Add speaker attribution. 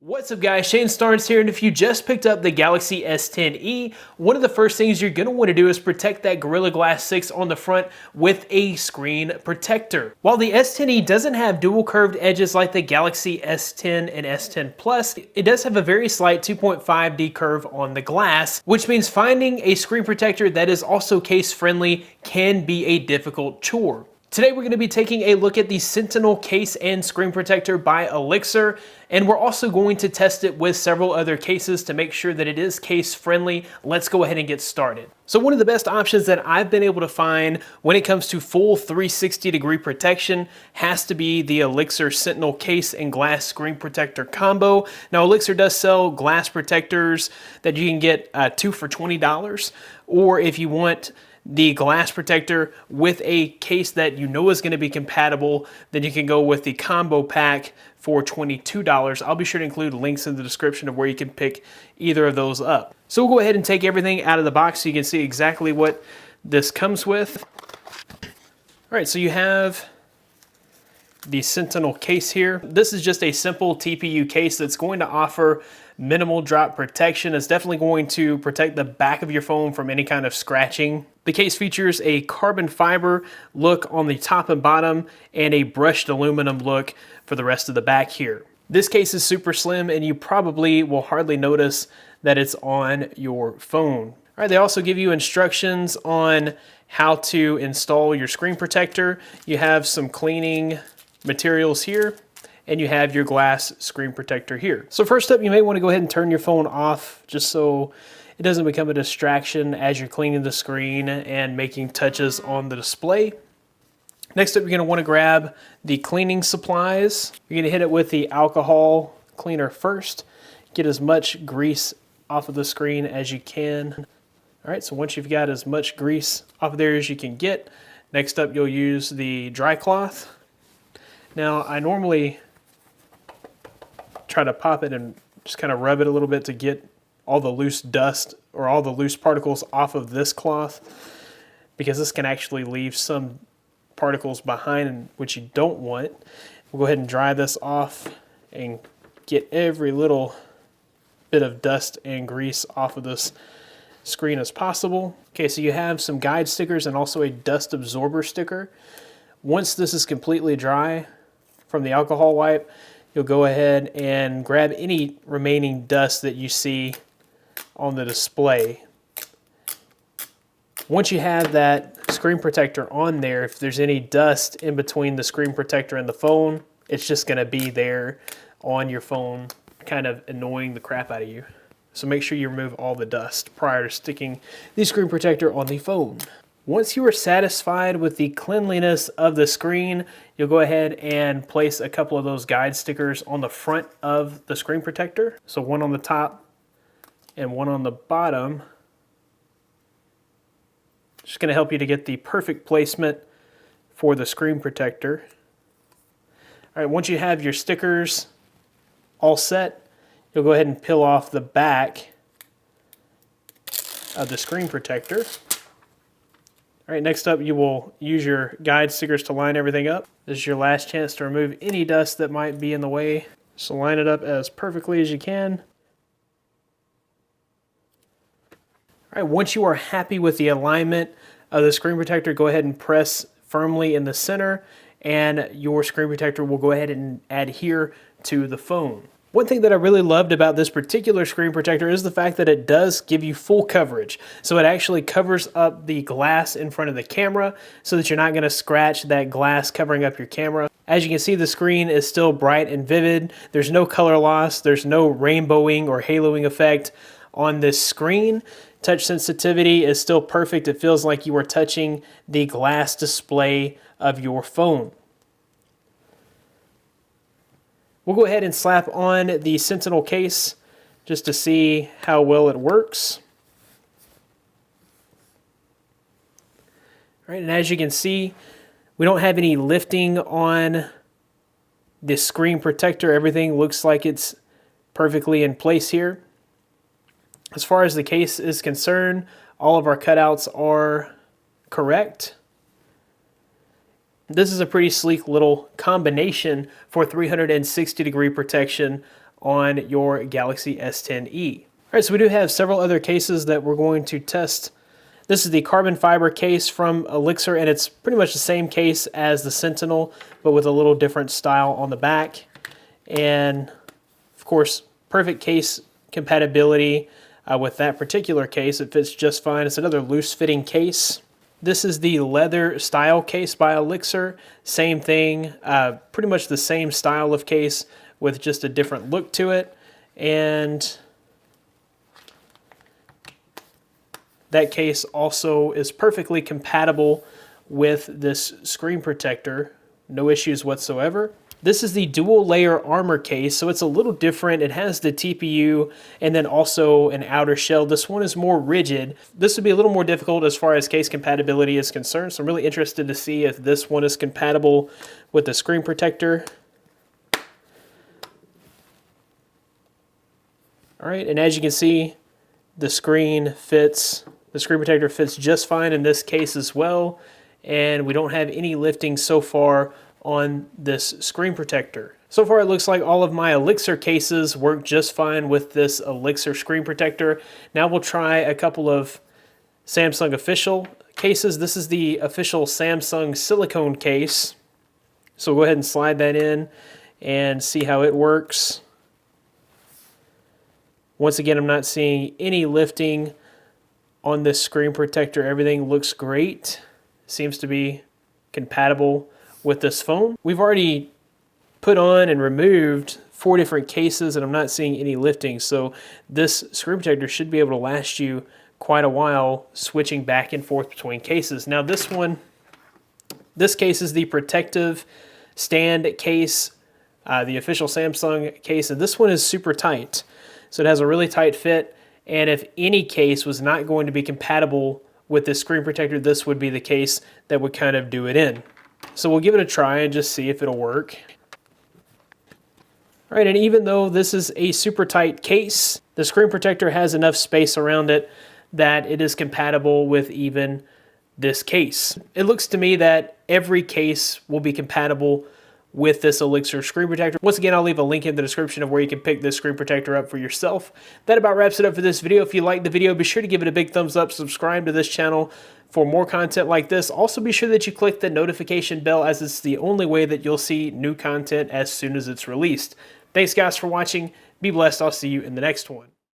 Speaker 1: What's up guys, Shane Starnes here, and if you just picked up the Galaxy S10e, one of the first things you're going to want to do is protect that Gorilla Glass 6 on the front with a screen protector. While the S10e doesn't have dual curved edges like the Galaxy S10 and S10 Plus, it does have a very slight 2.5D curve on the glass, which means finding a screen protector that is also case friendly can be a difficult chore. Today we're going to be taking a look at the Sentinel case and screen protector by Elixir, and we're also going to test it with several other cases to make sure that it is case friendly. Let's go ahead and get started. So one of the best options that I've been able to find when it comes to full 360-degree protection has to be the Elixir Sentinel case and glass screen protector combo. Now Elixir does sell glass protectors that you can get 2 for $20, or if you want the glass protector with a case that you know is going to be compatible, then you can go with the combo pack for $22. I'll be sure to include links in the description of where you can pick either of those up. So we'll go ahead and take everything out of the box so you can see exactly what this comes with. All right, so you have the Sentinel case here. This is just a simple TPU case that's going to offer minimal drop protection. It's definitely going to protect the back of your phone from any kind of scratching. The case features a carbon fiber look on the top and bottom and a brushed aluminum look for the rest of the back here. This case is super slim and you probably will hardly notice that it's on your phone. All right, they also give you instructions on how to install your screen protector. You have some cleaning materials here, and you have your glass screen protector here. So first up, you may want to go ahead and turn your phone off just so it doesn't become a distraction as you're cleaning the screen and making touches on the display. Next up, you're going to want to grab the cleaning supplies. You're going to hit it with the alcohol cleaner first. Get as much grease off of the screen as you can. All right, so once you've got as much grease off of there as you can get, next up you'll use the dry cloth. Now, I normally try to pop it and just kind of rub it a little bit to get all the loose dust or all the loose particles off of this cloth, because this can actually leave some particles behind which you don't want. We'll go ahead and dry this off and get every little bit of dust and grease off of this screen as possible. Okay, so you have some guide stickers and also a dust absorber sticker. Once this is completely dry from the alcohol wipe, you'll go ahead and grab any remaining dust that you see on the display. Once you have that screen protector on there, if there's any dust in between the screen protector and the phone, it's just going to be there on your phone, kind of annoying the crap out of you. So make sure you remove all the dust prior to sticking the screen protector on the phone. Once you are satisfied with the cleanliness of the screen, you'll go ahead and place a couple of those guide stickers on the front of the screen protector. So one on the top and one on the bottom. Just going to help you to get the perfect placement for the screen protector. All right, once you have your stickers all set, you'll go ahead and peel off the back of the screen protector. All right, next up you will use your guide stickers to line everything up. This is your last chance to remove any dust that might be in the way. So line it up as perfectly as you can. All right, once you are happy with the alignment of the screen protector, go ahead and press firmly in the center and your screen protector will go ahead and adhere to the phone. One thing that I really loved about this particular screen protector is the fact that it does give you full coverage. So it actually covers up the glass in front of the camera so that you're not going to scratch that glass covering up your camera. As you can see, the screen is still bright and vivid. There's no color loss. There's no rainbowing or haloing effect on this screen. Touch sensitivity is still perfect. It feels like you are touching the glass display of your phone. We'll go ahead and slap on the Sentinel case just to see how well it works. All right, and as you can see, we don't have any lifting on the screen protector. Everything looks like it's perfectly in place here. As far as the case is concerned, all of our cutouts are correct. This is a pretty sleek little combination for 360 degree protection on your Galaxy S10e. All right, so we do have several other cases that we're going to test. This is the carbon fiber case from Elixir, and it's pretty much the same case as the Sentinel, but with a little different style on the back. And of course, perfect case compatibility with that particular case. It fits just fine. It's another loose fitting case. This is the leather style case by Elixir. Same thing, pretty much the same style of case with just a different look to it. And that case also is perfectly compatible with this screen protector. No issues whatsoever. This is the dual layer armor case, so it's a little different. It has the TPU and then also an outer shell. This one is more rigid. This would be a little more difficult as far as case compatibility is concerned, so I'm really interested to see if this one is compatible with the screen protector. All right, and as you can see, the screen protector fits just fine in this case as well, and we don't have any lifting so far on this screen protector. So far it looks like all of my Elixir cases work just fine with this Elixir screen protector. Now we'll try a couple of Samsung official cases. This is the official Samsung silicone case. So we'll go ahead and slide that in and see how it works. Once again, I'm not seeing any lifting on this screen protector. Everything looks great. Seems to be compatible with this phone. We've already put on and removed 4 different cases and I'm not seeing any lifting. So this screen protector should be able to last you quite a while switching back and forth between cases. Now this case is the protective stand case, the official Samsung case, and this one is super tight. So it has a really tight fit, and if any case was not going to be compatible with this screen protector, this would be the case that would kind of do it in. So we'll give it a try and just see if it'll work. All right, and even though this is a super tight case, the screen protector has enough space around it that it is compatible with even this case. It looks to me that every case will be compatible with this Elixir screen protector. Once again, I'll leave a link in the description of where you can pick this screen protector up for yourself. That about wraps it up for this video. If you liked the video, be sure to give it a big thumbs up, subscribe to this channel for more content like this. Also, be sure that you click the notification bell, as it's the only way that you'll see new content as soon as it's released. Thanks guys for watching. Be blessed. I'll see you in the next one.